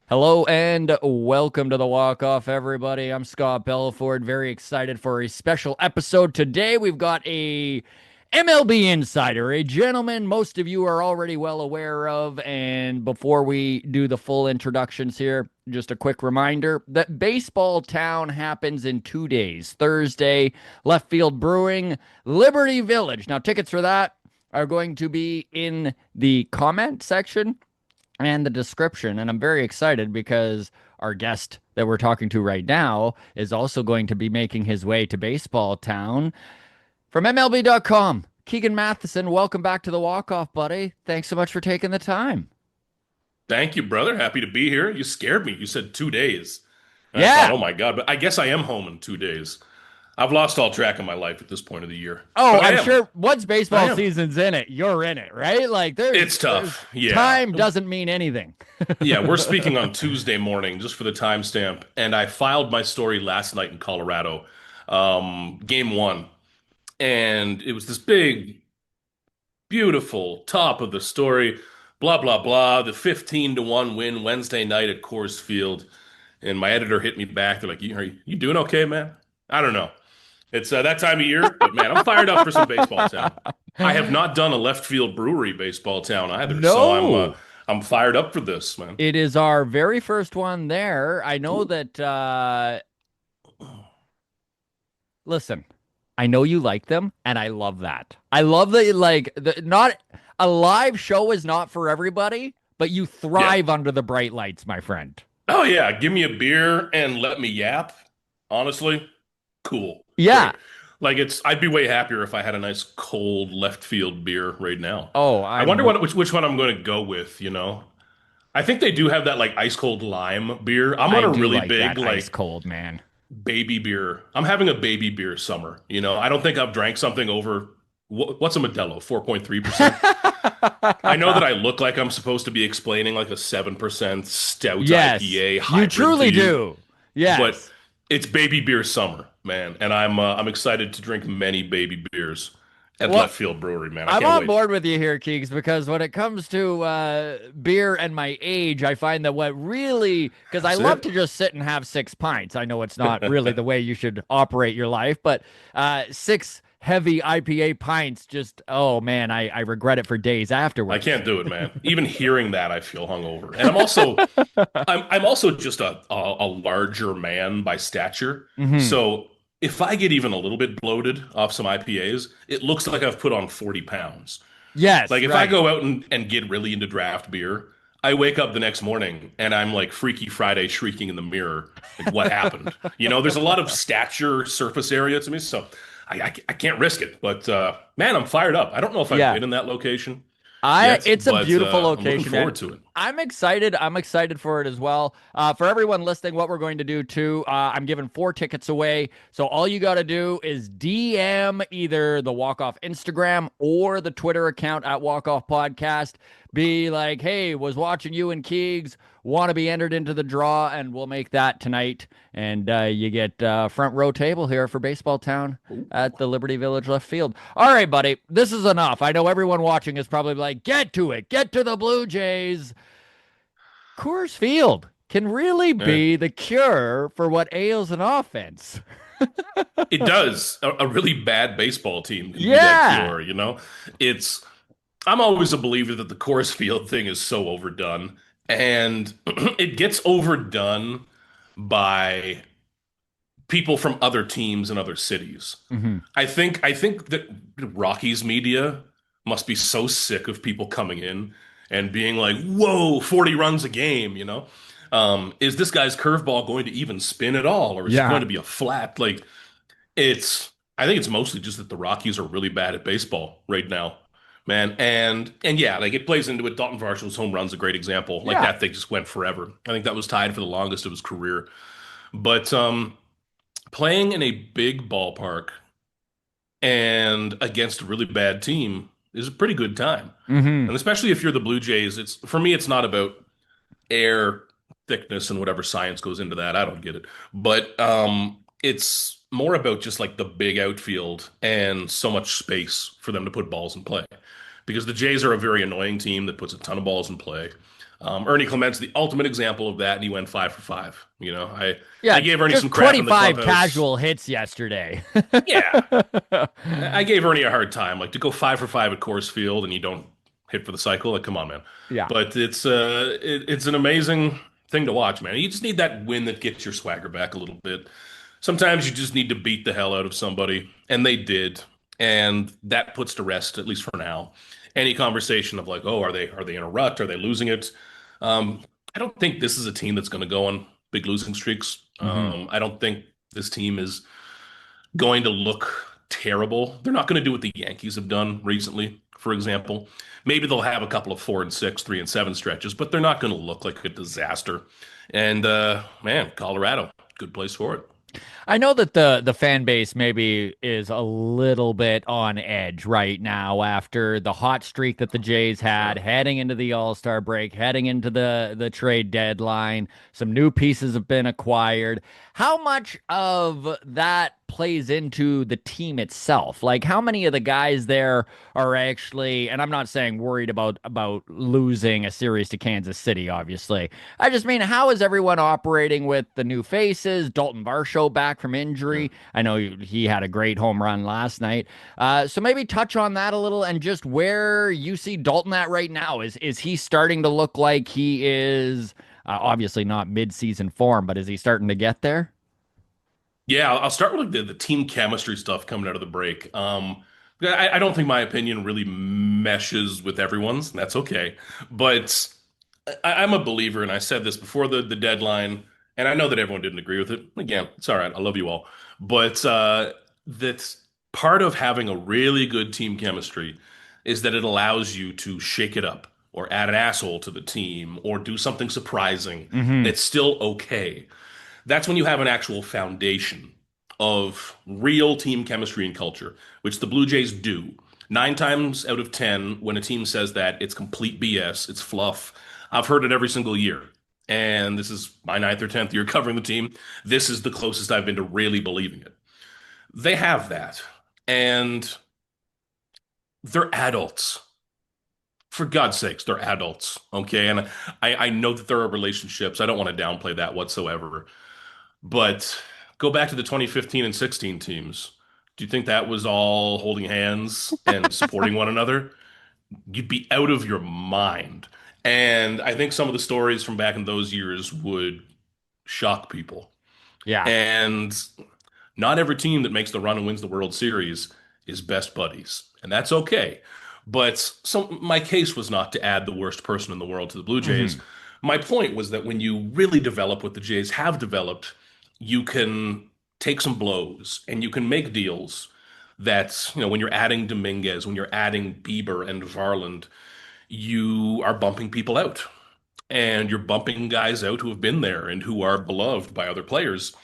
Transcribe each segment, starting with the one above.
Hello and welcome to the Walkoff, everybody. I'm Scott Belford. Very excited for a special episode today. We've got a MLB insider, a gentleman most of you are already well aware of. And before we do the full introductions here, just a quick reminder that Baseball Town happens in 2 days. Thursday, Left Field Brewing, Liberty Village. Now, tickets for that are going to be in the comment section and the description. And I'm very excited because our guest that we're talking to right now is also going to be making his way to Baseball Town from MLB.com. Keegan Matheson, welcome back to the Walk-Off, buddy. Thanks so much for taking the time. Thank you, brother. Happy to be here. You scared me. You said 2 days. And I thought, Yeah. oh my God, but I guess I am home in 2 days. I've lost all track of my life at this point of the year. Oh, But I I'm am. sure once I baseball am. season's in it, you're in it, right? Like there's It's there's tough. Yeah. time doesn't mean anything. Yeah, we're speaking on Tuesday morning, just for the timestamp. And I filed my story last night in Colorado, game one. And it was this big, beautiful top of the story, blah, blah, blah. The 15-1 win Wednesday night at Coors Field. And my editor hit me back. They're like, are you doing okay, man? I don't know. It's that time of year, but man, I'm fired up for some baseball town. I have not done a left field brewery baseball town either, so No. I'm fired up for this, man. It is our very first one there. I know that listen, I know you like them, and I love that. I love that, like, not a live show is not for everybody, but you Yeah. thrive under the bright lights, my friend. Oh yeah, give me a beer and let me yap. Honestly, cool. Yeah. Great. Like I'd be way happier if I had a nice cold left field beer right now. Oh, I wonder which one I'm going to go with. I think they do have that like ice cold lime beer. I'm I on a do really like big that ice like cold, man. baby beer. I'm having a baby beer summer. I don't think I've drank something over what's a Modelo? 4.3%. I know that I look like I'm supposed to be explaining like a 7% stout Yes, IPA you hybrid to truly you, do. but Yes. it's baby beer summer, man, and I'm excited to drink many baby beers at Well, Left Field Brewery, man. I I'm can't on wait. board with you here, Keegs, because when it comes to beer and my age, I find that what really, because I That's love it. to just sit and have 6 pints. I know it's not really the way you should operate your life, but six heavy IPA pints, just, oh man, I regret it for days I afterwards. can't do it, man. Even hearing that, I feel hungover, and I'm also just a larger man by stature. Hmm. So if I get even a little bit bloated off some IPAs, it looks like I've put on 40 pounds. Yes, Like if I right. go out and get really into draft beer, I wake up the next morning and I'm like Freaky Friday shrieking in the mirror. Like what happened? There's a lot of stature surface area to me, so I can't risk it. But man, I'm fired up. I don't know if I've Yeah. been in that location I yet, it's a but beautiful I'm looking location, and forward to it. I'm excited. I'm excited for it as well. For everyone listening, what we're going to do too, I'm giving 4 tickets away. So all you got to do is DM either the Walk Off Instagram or the Twitter account at Walk Off Podcast. Be like, hey, was watching you and Keegs. Want to be entered into the draw, and we'll make that tonight. And you get front row table here for Baseball Town at the Liberty Village left field. All right, buddy, this is enough. I know everyone watching is probably like, get to it, get to the Blue Jays. Coors Field can really Eh. be the cure for what ails an offense. It does. A really bad baseball team can be that Yeah. cure. It's I'm always a believer that the Coors Field thing is so overdone, and it gets overdone by people from other teams and other cities. Hmm. I think that Rockies media must be so sick of people coming in and being like, "Whoa, 40 runs a game." Is this guy's curveball going to even spin at all, or is it going Yeah. to be a flat? Like I think it's mostly just that the Rockies are really bad at baseball right now, man. And yeah, like it plays into it. Dalton Varshall's home run's a great example. Like Yeah. that thing just went forever. I think that was tied for the longest of his career. But playing in a big ballpark and against a really bad team is a pretty good time. Hmm. And especially if you're the Blue Jays, it's for me, it's not about air thickness and whatever science goes into that. I don't get it. But it's more about just like the big outfield and so much space for them to put balls in play. Because the Jays are a very annoying team that puts a ton of balls in play. Ernie Clement's the ultimate example of that, and he went 5 for 5. Yeah, I gave Ernie some just crap in the 25 clubhouse. casual hits yesterday. Yeah, I gave Ernie a hard time, like to go 5 for 5 at Coors Field and you don't hit for the cycle. Like, come on, man. Yeah. But it's an amazing thing to watch, man. You just need that win that gets your swagger back a little bit. Sometimes you just need to beat the hell out of somebody, and they did, and that puts to rest, at least for now, any conversation of like, oh, are they in a rut? Are they losing it? I don't think this is a team that's going to go on big losing streaks. Hmm. I don't think this team is going to look terrible. They're not going to do what the Yankees have done recently, for example. Maybe they'll have a couple of 4-6, 3-7 stretches, but they're not going to look like a disaster. And man, Colorado, good place for it. I know that the fan base maybe is a little bit on edge right now after the hot streak that the Jays had Sure. heading into the All-Star break, heading into the trade deadline. Some new pieces have been acquired. How much of that plays into the team itself? Like how many of the guys there are actually, and I'm not saying worried about losing a series to Kansas City, obviously. I just mean, how is everyone operating with the new faces? Dalton Varsho back from Yeah. injury. I know he had a great home run last night. So maybe touch on that a little and just where you see Dalton at right now. Is he starting to look like he is obviously not mid-season form, but is he starting to get there? Yeah, I'll start with like the team chemistry stuff coming out of the break. I don't think my opinion really meshes with everyone's, and that's okay. But I'm a believer, and I said this before the deadline, and I know that everyone didn't agree with it. Again, it's all right. I love you all. But that's part of having a really good team chemistry is that it allows you to shake it up or add an asshole to the team or do something surprising Hmm. that's still okay. That's when you have an actual foundation of real team chemistry and culture, which the Blue Jays do. 9 times out of 10, when a team says that, it's complete BS, it's fluff. I've heard it every single year. And this is my ninth or 10th year covering the team. This is the closest I've been to really believing it. They have that. And they're adults. For God's sakes, they're adults. Okay. And I know that there are relationships. I don't want to downplay that whatsoever. But go back to the 2015 and 16 teams. Do you think that was all holding hands and supporting one another? You'd be out of your mind. And I think some of the stories from back in those years would shock people. Yeah. And not every team that makes the run and wins the World Series is best buddies, and that's okay. But my case was not to add the worst person in the world to the Blue Jays. Hmm. My point was that when you really develop what the Jays have developed, you can take some blows and you can make deals that, when you're adding Dominguez, when you're adding Bieber and Varland, you are bumping people out. And you're bumping guys out who have been there and who are beloved by other players.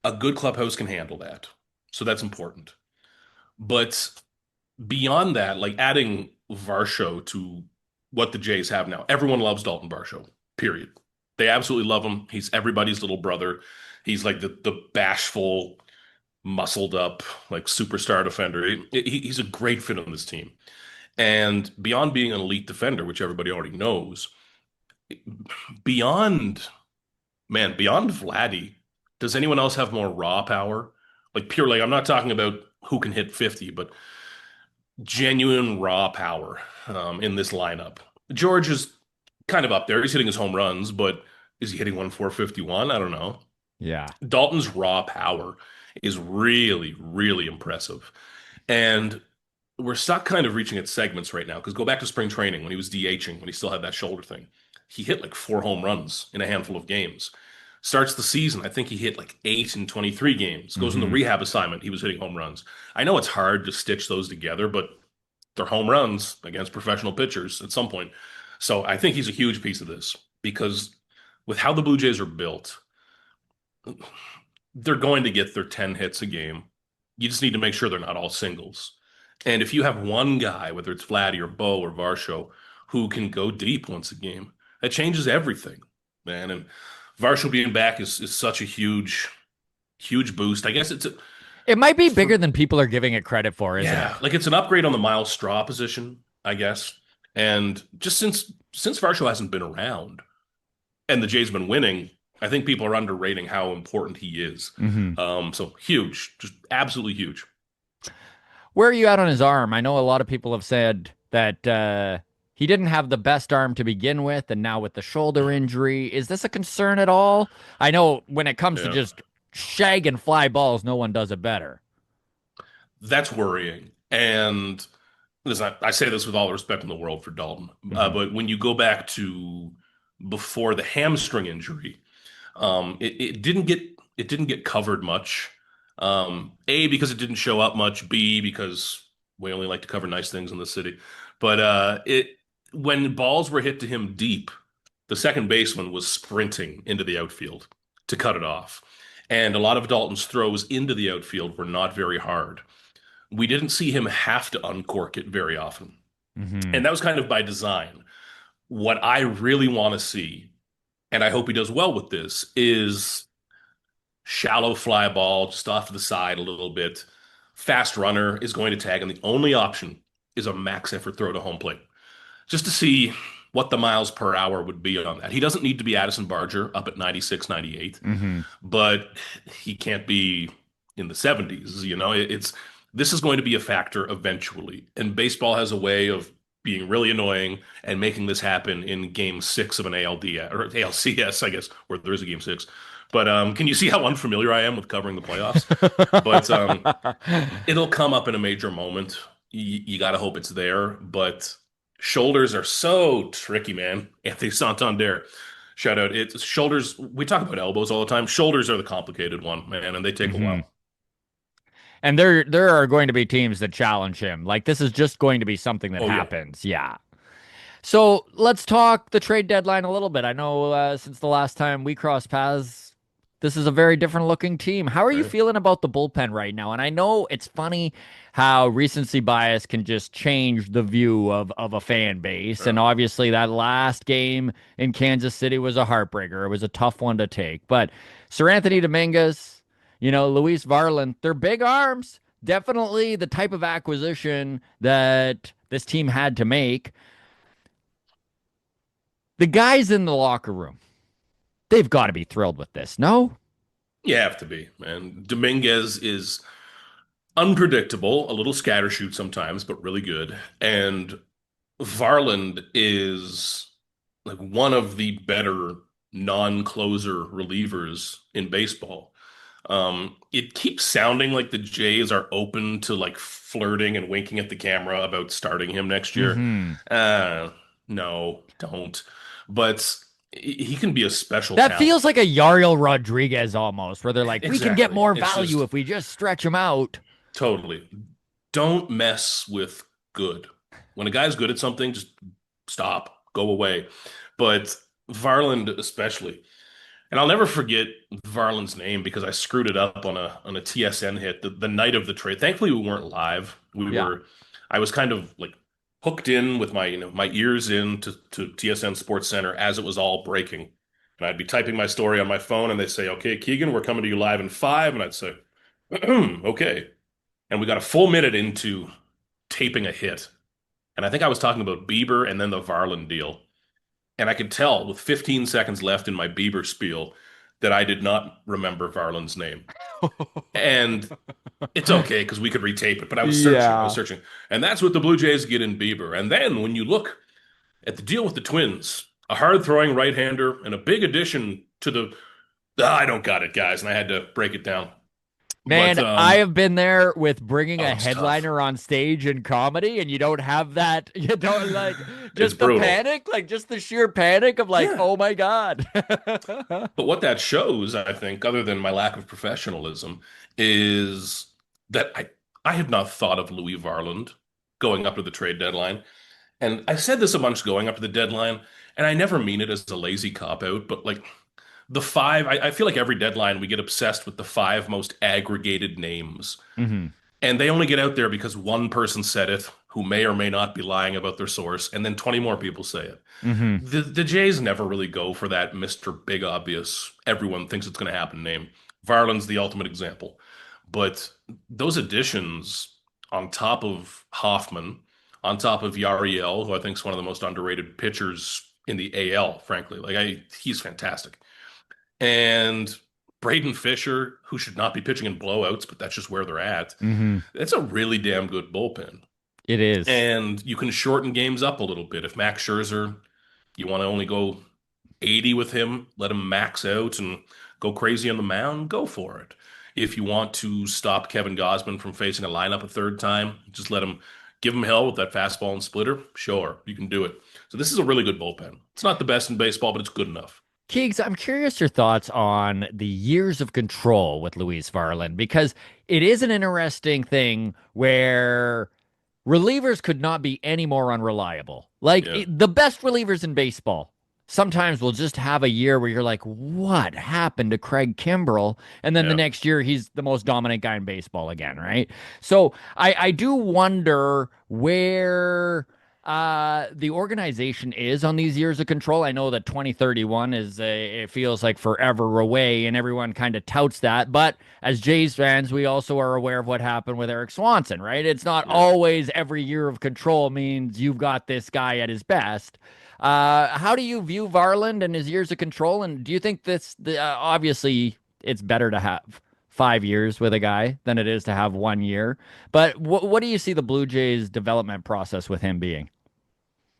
A good clubhouse can handle that. So that's important. But beyond that, like adding Varsho to what the Jays have now, everyone loves Dalton Varsho, period. They absolutely love him. He's everybody's little brother. He's like the bashful, muscled up, like superstar defender. He's a great fit on this team. And beyond being an elite defender, which everybody already knows, beyond beyond Vladdy, does anyone else have more raw power? Like pure, like I'm not talking about who can hit 50, but genuine raw power in this lineup. George is kind of up there. He's hitting his home runs, but is he hitting one 451? I don't know. Yeah. Dalton's raw power is really, really impressive. And we're stuck kind of reaching its segments right now because go back to spring training when he was DHing, when he still had that shoulder thing. He hit like 4 home runs in a handful of games. Starts the season, I think he hit like 8 in 23 games. Goes in the Hmm. rehab assignment, he was hitting home runs. I know it's hard to stitch those together, but they're home runs against professional pitchers at some point. So I think he's a huge piece of this because with how the Blue Jays are built, they're going to get their 10 hits a game. You just need to make sure they're not all singles. And if you have one guy, whether it's Vladdy or Bo or Varsho, who can go deep once a game, that changes everything, man. And Varsho being back is such a huge, huge boost. I guess It might be for bigger than people are giving it credit for, isn't it? yeah, like it's an upgrade on the Miles Straw position, I guess. And just since Varsho hasn't been around and the Jays been winning, I think people are underrating how important he is. Hmm. So huge, just absolutely huge. Where are you at on his arm? I know a lot of people have said that he didn't have the best arm to begin with, and now with the shoulder injury, is this a concern at all? I know when it comes to Yeah, just shag and fly balls, no one does it better. that's worrying. And listen, I say this with all the respect in the world for Dalton, Hmm. but when you go back to before the hamstring injury, it didn't get covered much. A, because it didn't show up much. B, because we only like to cover nice things in the city. But it when balls were hit to him deep, the second baseman was sprinting into the outfield to cut it off. And a lot of Dalton's throws into the outfield were not very hard. We didn't see him have to uncork it very often. Hmm. And that was kind of by design. What I really want to see, and I hope he does well with this, is shallow fly ball just off to the side a little bit. Fast runner is going to tag, and the only option is a max effort throw to home plate just to see what the miles per hour would be on that. He doesn't need to be Addison Barger up at 96, 98, Hmm. but he can't be in the 70s. It's this is going to be a factor eventually. And baseball has a way of being really annoying and making this happen in game six of an ALD or ALCS, I guess, where there is a game six. But can you see how unfamiliar I am with covering the playoffs? But it'll come up in a major moment. You got to hope it's there, but shoulders are so tricky, man. Anthony Santander, shout out. It's shoulders. We talk about elbows all the time. Shoulders are the complicated one, man, and they take a Hmm. while. And there are going to be teams that challenge him. Like this is just going to be something that Oh yeah, happens. Yeah. So let's talk the trade deadline a little bit. I know since the last time we crossed paths, this is a very different looking team. How are you right. feeling about the bullpen right now? And I know it's funny how recency bias can just change the view of a fan base. And Yeah. obviously, that last game in Kansas City was a heartbreaker. It was a tough one to take. But Sir Anthony Dominguez, Luis Varland, they're big arms. Definitely the type of acquisition that this team had to make. The guys in the locker room, they've got to be thrilled with this. No? You have to be, man. Dominguez is unpredictable, a little scattershoot sometimes, but really good. And Varland is like one of the better non-closer relievers in baseball. It keeps sounding like the Jays are open to like flirting and winking at the camera about starting him next year. Hmm. Uh, no, don't. But he can be a special That feels talent. like a Yariel Rodriguez almost, where they're like, we can get Exactly. more It's value just if we just stretch him out. totally. Don't mess with good. When a guy's good at something, just stop, go away. But Varland especially. And I'll never forget Varland's name because I screwed it up on a TSN hit the night of the trade. Thankfully, we weren't live. Yeah. I was kind of like hooked in with my my ears in to TSN Sports Center as it was all breaking. And I'd be typing my story on my phone and they'd say, "Okay, Keegan, we're coming to you live in 5." And I'd say, "Okay." And we got a full minute into taping a hit. And I think I was talking about Bieber and then the Varland deal. And I could tell with 15 seconds left in my Bieber spiel that I did not remember Varland's name. And it's okay because we could retape it, but I was searching. I was Yeah. searching. And that's what the Blue Jays get in Bieber. And then when you look at the deal with the Twins, a hard throwing right hander and a big addition to the. I don't got it, guys. And I had to break it down. But Man, I have been there with bringing oh, a it's tough. headliner on stage in comedy, and you don't have that. You don't like It's just the brutal. panic, like just the sheer panic of like, Yeah. oh my God. But what that shows, I think, other than my lack of professionalism, is that I had not thought of Louis Varland going up to the trade deadline. And I said this a bunch going up to the deadline, and I never mean it as a lazy cop out, but like the five, I feel like every deadline we get obsessed with the five most aggregated names. Hmm. And they only get out there because one person said it who may or may not be lying about their source, and then 20 more people say it. Hmm. The Jays never really go for that Mr. Big Obvious. Everyone thinks it's going to happen name. Varland's the ultimate example. But those additions on top of Hoffman, on top of Yariel, who I think is one of the most underrated pitchers in the AL, frankly. He's fantastic. And Braden Fisher, who should not be pitching in blowouts, but that's just where they're at. Hmm. It's a really damn good bullpen. It is. And you can shorten games up a little bit. If Max Scherzer, you want to only go 80 with him, let him max out and go crazy on the mound, go for it. If you want to stop Kevin Gausman from facing a lineup a third time, just let him give him hell with that fastball and splitter. Sure, you can do it. So this is a really good bullpen. It's not the best in baseball, but it's good enough. Keegs, I'm curious your thoughts on the years of control with Luis Varland because it is an interesting thing where relievers could not be any more unreliable. Yeah, The best relievers in baseball sometimes will just have a year where you're like, what happened to Craig Kimbrell? And then the yeah. next year, he's the most dominant guy in baseball again, right? So I do wonder where the organization is on these years of control. I know that 2031 it feels like forever away, and everyone kind of touts that. But as Jays fans, we also are aware of what happened with Eric Swanson, right? It's not Yeah. always every year of control means you've got this guy at his best. How do you view Varland and his years of control? And do you think obviously it's better to have 5 years with a guy than it is to have 1 year? But what do you see the Blue Jays development process with him being?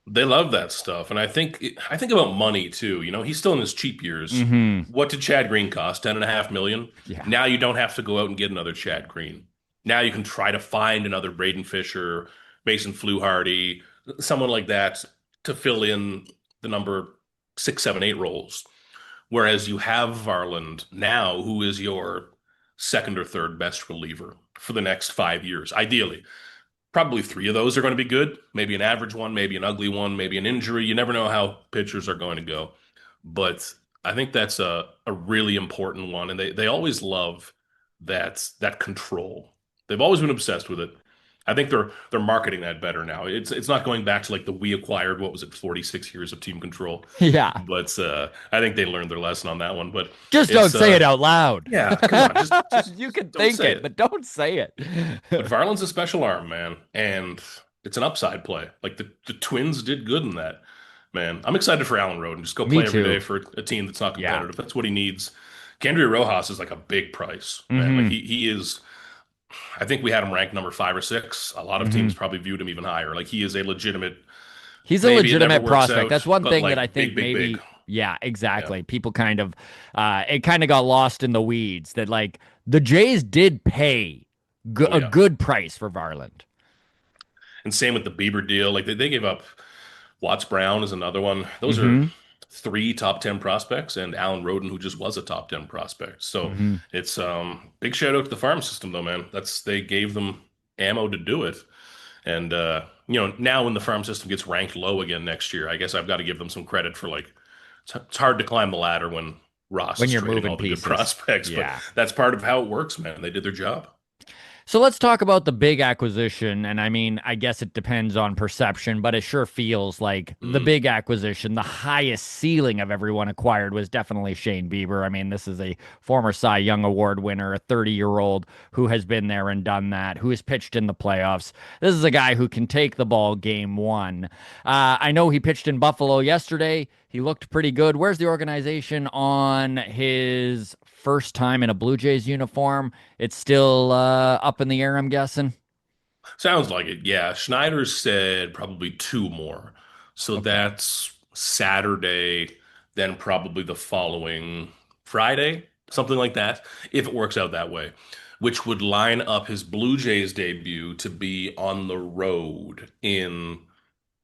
They love that stuff. And I think about money too. He's still in his cheap years. Hmm. What did Chad Green cost? 10.5 million. Yeah. Now you don't have to go out and get another Chad Green. Now you can try to find another Braden Fisher, Mason Fluharty, someone like that to fill in the number 6, 7, 8 roles. Whereas you have Varland now, who is your second or third best reliever for the next 5 years, ideally. Probably three of those are going to be good. Maybe an average one, maybe an ugly one, maybe an injury. You never know how pitchers are going to go. But I think that's a really important one. And they always love that control. They've always been obsessed with it. I think they're marketing that better now. It's not going back to like the we acquired, what was it, 46 years of team control. Yeah. But I think they learned their lesson on that one. But Just don't it's say it out loud. yeah, come on, just You can don't think say it, it. but don't say it. But Varland's a special arm, man, and it's an upside play. Like the Twins did good in that, man. I'm excited for Alan Roden. Just go Me play every day too. for a team that's not Yeah. competitive. That's what he needs. Kendry Rojas is like a big price, man. Like Hmm. he is. I think we had him ranked number 5 or 6. A lot of Hmm. teams probably viewed him even higher. Like he is a legitimate. He's a Maybe it never legitimate works prospect. out, That's one but thing that I like think big, big, big. maybe, yeah, Yeah, exactly. People it kind of got lost in the weeds that like the Jays did pay oh a yeah. good price for Varland. And same with the Bieber deal. Like they gave up Watts Brown is another one. Those are Hmm. three top 10 prospects and Alan Roden, who just was a top 10 prospect. So Hmm. it's big shout out to the farm system though, man. They gave them ammo to do it. And now when the farm system gets ranked low again next year, I guess I've got to give them some credit for like it's hard to climb the ladder when Ross When is you're trading moving all the good pieces. prospects, but Yeah. that's part of how it works, man. They did their job. So let's talk about the big acquisition. And I mean, I guess it depends on perception, but it sure feels like the Mm, big acquisition, the highest ceiling of everyone acquired was definitely Shane Bieber. I mean, this is a former Cy Young Award winner, a 30-year-old who has been there and done that, who has pitched in the playoffs. This is a guy who can take the ball game one. I know he pitched in Buffalo yesterday. He looked pretty good. Where's the organization on his first time in a Blue Jays uniform? It's still up in the air, I'm guessing. Sounds like it. Yeah. Schneider said probably two more. So Okay. that's Saturday, then probably the following Friday, something like that, if it works out that way, which would line up his Blue Jays debut to be on the road in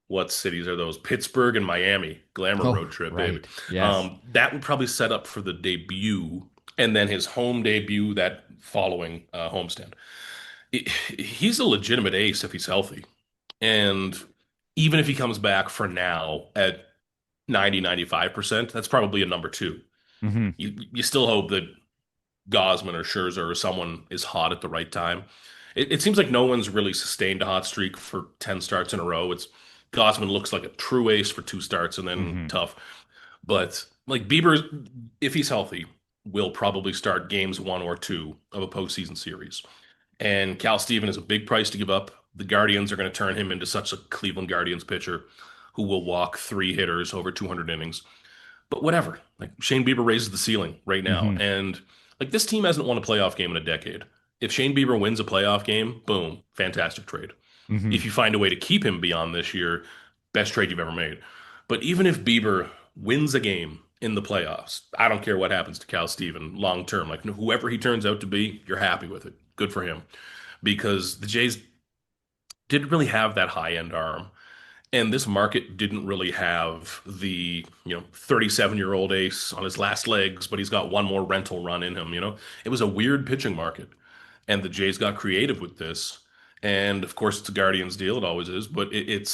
what cities are those? Pittsburgh and Miami. Glamour Oh, road trip, baby. right. Yes. That would probably set up for the debut and then his home debut that following homestand. He's a legitimate ace if he's healthy. And even if he comes back for now at 90, 95%, that's probably a number two. Hmm. You still hope that Gosman or Scherzer or someone is hot at the right time. It seems like no one's really sustained a hot streak for 10 starts in a row. It's Gosman looks like a true ace for 2 starts and then Hmm. tough. But like Bieber, if he's healthy, will probably start games 1 or 2 of a postseason series. And Cal Steven is a big price to give up, the Guardians are going to turn him into such a Cleveland Guardians pitcher who will walk three hitters over 200 innings. But whatever. Like Shane Bieber raises the ceiling right now. Hmm. And like this team hasn't won a playoff game in a decade. If Shane Bieber wins a playoff game, boom, fantastic trade. Hmm. If you find a way to keep him beyond this year, best trade you've ever made. But even if Bieber wins a game in the playoffs, I don't care what happens to Cal Steven long term. Like whoever he turns out to be, you're happy with it. Good for him. Because the Jays didn't really have that high end arm. And this market didn't really have the, 37-year-old ace on his last legs, but he's got one more rental run in him. It was a weird pitching market. And the Jays got creative with this. And of course, it's a Guardians deal. It always is, but it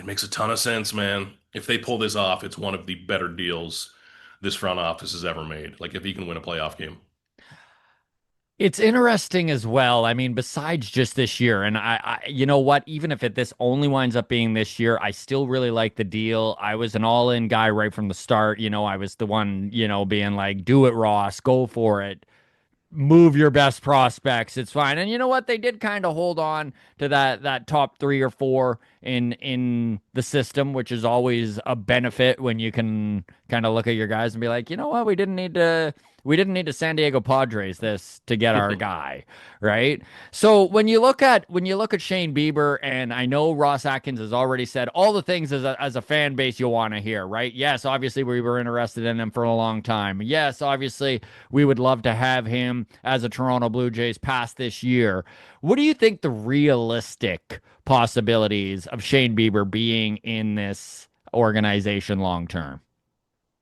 makes a ton of sense, man. If they pull this off, it's one of the better deals this front office has ever made. Like if he can win a playoff game. It's interesting as well. I mean, besides just this year, and you know what? Even if this only winds up being this year, I still really like the deal. I was an all-in guy right from the start. I was the one, being like, "Do it, Ross, go for it." Move your best prospects. It's fine. And you know what? They did kind of hold on to that top three or four in the system, which is always a benefit when you can kind of look at your guys and be like, you know what? We didn't need to San Diego Padres this to get our guy, right? So when you look at Shane Bieber, and I know Ross Atkins has already said all the things as a fan base you want to hear, right? Yes, obviously we were interested in him for a long time. Yes, obviously we would love to have him as a Toronto Blue Jays past this year. What do you think the realistic possibilities of Shane Bieber being in this organization long term?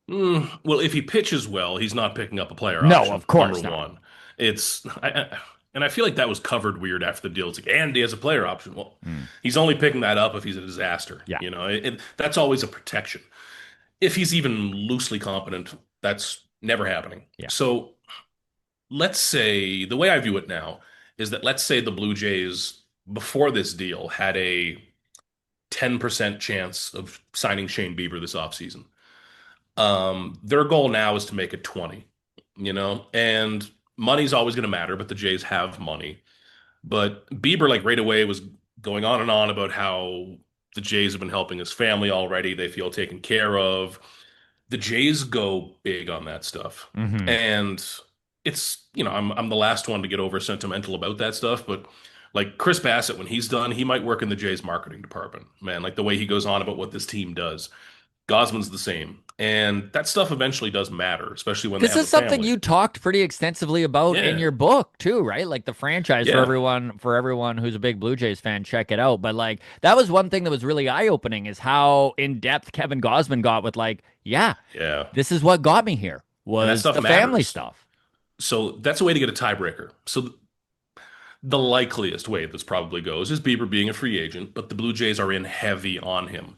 Well, if he pitches well, he's not picking up a player No, option, of number course not. one. And I feel like that was covered weird after the deal. It's like, Andy has a player option. Well, Mm, he's only picking that up if he's a disaster. yeah, That's always a protection. If he's even loosely competent, that's never happening. yeah. So let's say the way I view it now is that let's say the Blue Jays before this deal had a 10% chance of signing Shane Bieber this offseason. Their goal now is to make it 20, and money's always going to matter, but the Jays have money. But Bieber, like right away, was going on and on about how the Jays have been helping his family already. They feel taken care of. The Jays go big on that stuff. Hmm. And I'm the last one to get over sentimental about that stuff, but like Chris Bassett, when he's done, he might work in the Jays marketing department. Man, like the way he goes on about what this team does. Gosman's the same. And that stuff eventually does matter, especially when they This have is a something family. you talked pretty extensively about in Yeah. your book too, right? Like the franchise for Yeah. everyone who's a big Blue Jays fan, check it out. But like that was one thing that was really eye-opening is how in depth Kevin Gosman got with like, yeah, Yeah. this is what got me here And that was stuff the family matters. stuff. So that's a way to get a tiebreaker. So the likeliest way this probably goes is Bieber being a free agent, but the Blue Jays are in heavy on him.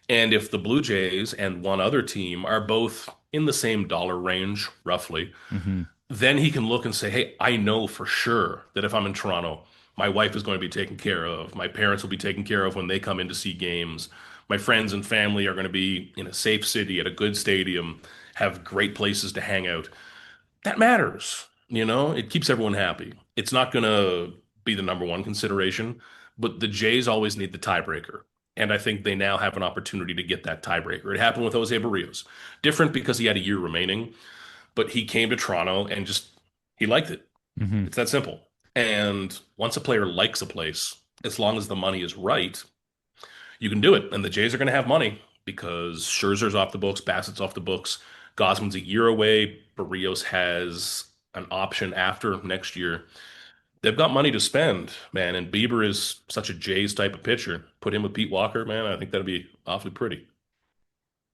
And if the Blue Jays and one other team are both in the same dollar range, roughly, Hmm. then he can look and say, hey, I know for sure that if I'm in Toronto, my wife is going to be taken care of. My parents will be taken care of when they come in to see games. My friends and family are going to be in a safe city at a good stadium, have great places to hang out. That matters. It keeps everyone happy. It's not going to be the number one consideration, but the Jays always need the tiebreaker. And I think they now have an opportunity to get that tiebreaker. It happened with Jose Barrios. Different because he had a year remaining, but he came to Toronto and just he liked it. Hmm. It's that simple. And once a player likes a place, as long as the money is right, you can do it. And the Jays are going to have money because Scherzer's off the books, Bassett's off the books, Gosman's a year away, Barrios has an option after next year. They've got money to spend, man. And Bieber is such a Jays type of pitcher. Put him with Pete Walker, man. I think that'd be awfully pretty.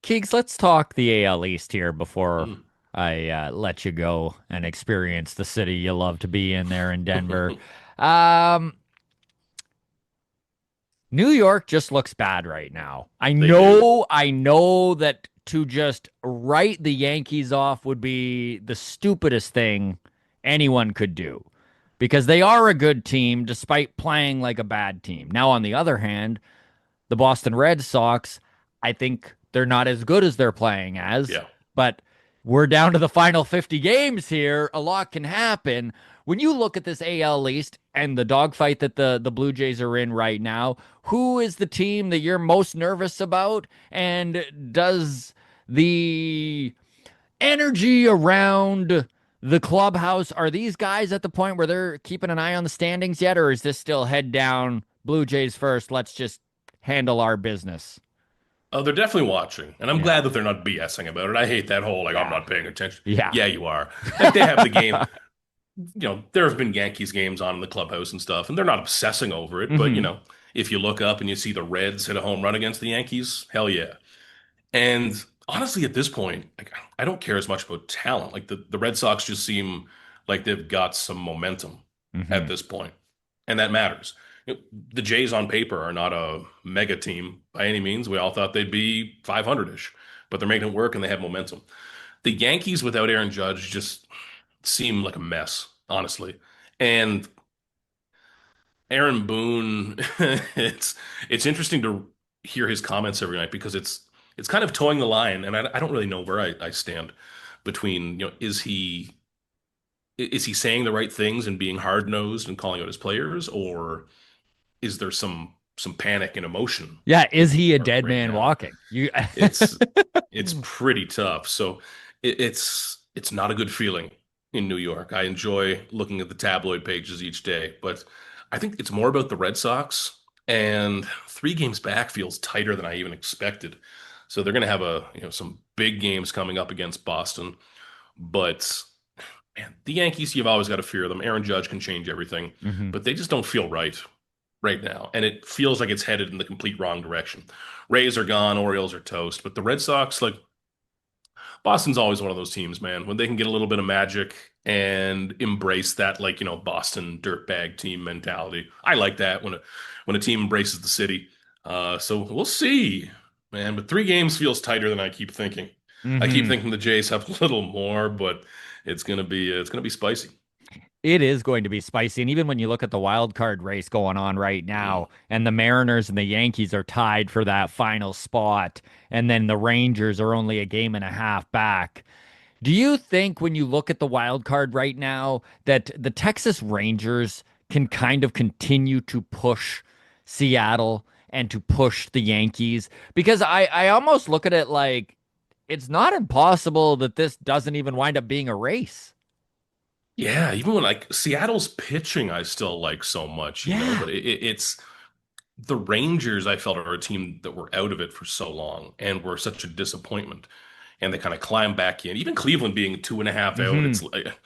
Keegs, let's talk the AL East here before Mm. I let you go and experience the city you love to be in there in Denver. Um, New York just looks bad right now. I They do. know, I know that to just write the Yankees off would be the stupidest thing anyone could do because they are a good team despite playing like a bad team. Now, on the other hand, the Boston Red Sox, I think they're not as good as they're playing as, Yeah. but we're down to the final 50 games here. A lot can happen. When you look at this AL East and the dogfight that the Blue Jays are in right now, who is the team that you're most nervous about? And does the energy around the clubhouse, are these guys at the point where they're keeping an eye on the standings yet, or is this still head down, Blue Jays first, let's just handle our business? Oh, they're definitely watching, and I'm Yeah. glad that they're not BSing about it. I hate that whole like I'm Yeah. not paying attention. Yeah. Yeah, you are. Like they have the game. There have been Yankees games on in the clubhouse and stuff, and they're not obsessing over it. But Hmm. if you look up and you see the Reds hit a home run against the Yankees, hell yeah. And honestly, at this point, like I don't care as much about talent. Like the Red Sox just seem like they've got some momentum at Hmm. this point, and that matters. The Jays on paper are not a mega team by any means. We all thought they'd be 500-ish, but they're making it work and they have momentum. The Yankees without Aaron Judge just seem like a mess, honestly. And Aaron Boone, it's interesting to hear his comments every night because it's kind of towing the line, and I don't really know where I stand between, is he saying the right things and being hard-nosed and calling out his players, or is there some panic and emotion Yeah. in Is New he a York dead right man now? walking? You. It's it's pretty tough. So it's not a good feeling in New York. I enjoy looking at the tabloid pages each day, but I think it's more about the Red Sox, and 3 games back feels tighter than I even expected. So they're going to have some big games coming up against Boston, but man, the Yankees, you've always got to fear them. Aaron Judge can change everything, Hmm. but they just don't feel right now, and it feels like it's headed in the complete wrong direction. Rays are gone, Orioles are toast, but the Red Sox, like Boston's always one of those teams, man. When they can get a little bit of magic and embrace that, like, Boston dirtbag team mentality. I like that when a team embraces the city. So we'll see, man. But 3 games feels tighter than I keep thinking. I keep Hmm. thinking the Jays have a little more, but it's gonna be spicy. It is going to be spicy. And even when you look at the wild card race going on right Mm. now, and the Mariners and the Yankees are tied for that final spot, and then the Rangers are only a game and a half back. Do you think when you look at the wild card right now that the Texas Rangers can kind of continue to push Seattle and to push the Yankees? Because I almost look at it like it's not impossible that this doesn't even wind up being a race. Yeah, even when like Seattle's pitching, I still like so much, Yeah. but it's the Rangers, I felt, are a team that were out of it for so long and were such a disappointment. And they kind of climbed back in. Even Cleveland being 2.5 out, Hmm. it's like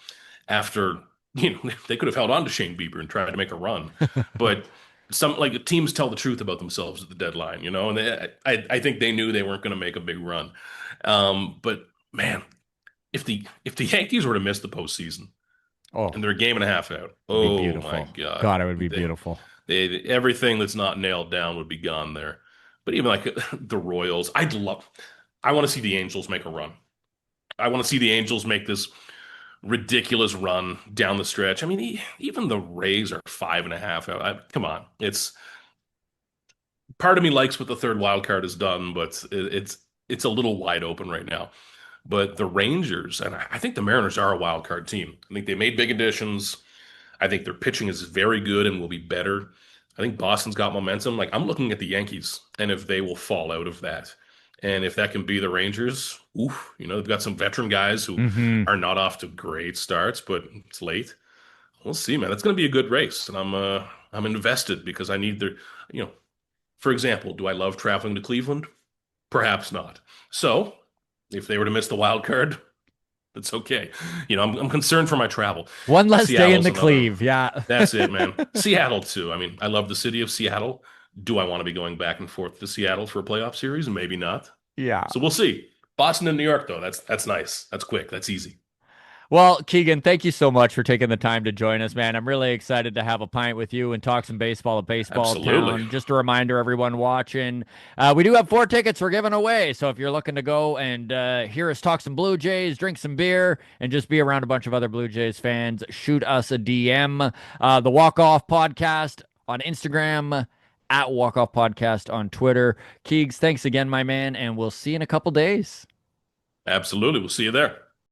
after, they could have held on to Shane Bieber and tried to make a run. But some like teams tell the truth about themselves at the deadline, and I think they knew they weren't going to make a big run. But man, if the Yankees were to miss the postseason Oh, and they're a game and a half out, it'd be oh my beautiful. God. God, it would be beautiful. Everything that's not nailed down would be gone there. But even like the Royals, I want to see the Angels make a run. I want to see the Angels make this ridiculous run down the stretch. I mean, even the Rays are 5.5. Come on. It's part of me likes what the third wild card has done, but it's a little wide open right now. But the Rangers, and I think the Mariners are a wild card team. I think they made big additions. I think their pitching is very good and will be better. I think Boston's got momentum. Like I'm looking at the Yankees and if they will fall out of that. And if that can be the Rangers, oof, they've got some veteran guys who Hmm. are not off to great starts, but it's late. We'll see, man. That's going to be a good race, and I'm invested because I need their, you know, for example, do I love traveling to Cleveland? Perhaps not. So, if they were to miss the wild card, that's okay. I'm concerned for my travel. One less day in Seattle's the another. cleave. Yeah. That's it, man. Seattle too. I mean, I love the city of Seattle. Do I want to be going back and forth to Seattle for a playoff series? Maybe not. Yeah. So we'll see. Boston and New York, though, that's nice. That's quick. That's easy. Well, Keegan, thank you so much for taking the time to join us, man. I'm really excited to have a pint with you and talk some baseball at Baseball Absolutely. Town. Just a reminder, everyone watching, we do have 4 tickets we're giving away. So if you're looking to go and hear us talk some Blue Jays, drink some beer, and just be around a bunch of other Blue Jays fans, shoot us a DM. The Walkoff Podcast on Instagram, at Walkoff Podcast on Twitter. Keegs, thanks again, my man, and we'll see you in a couple days. Absolutely. We'll see you there.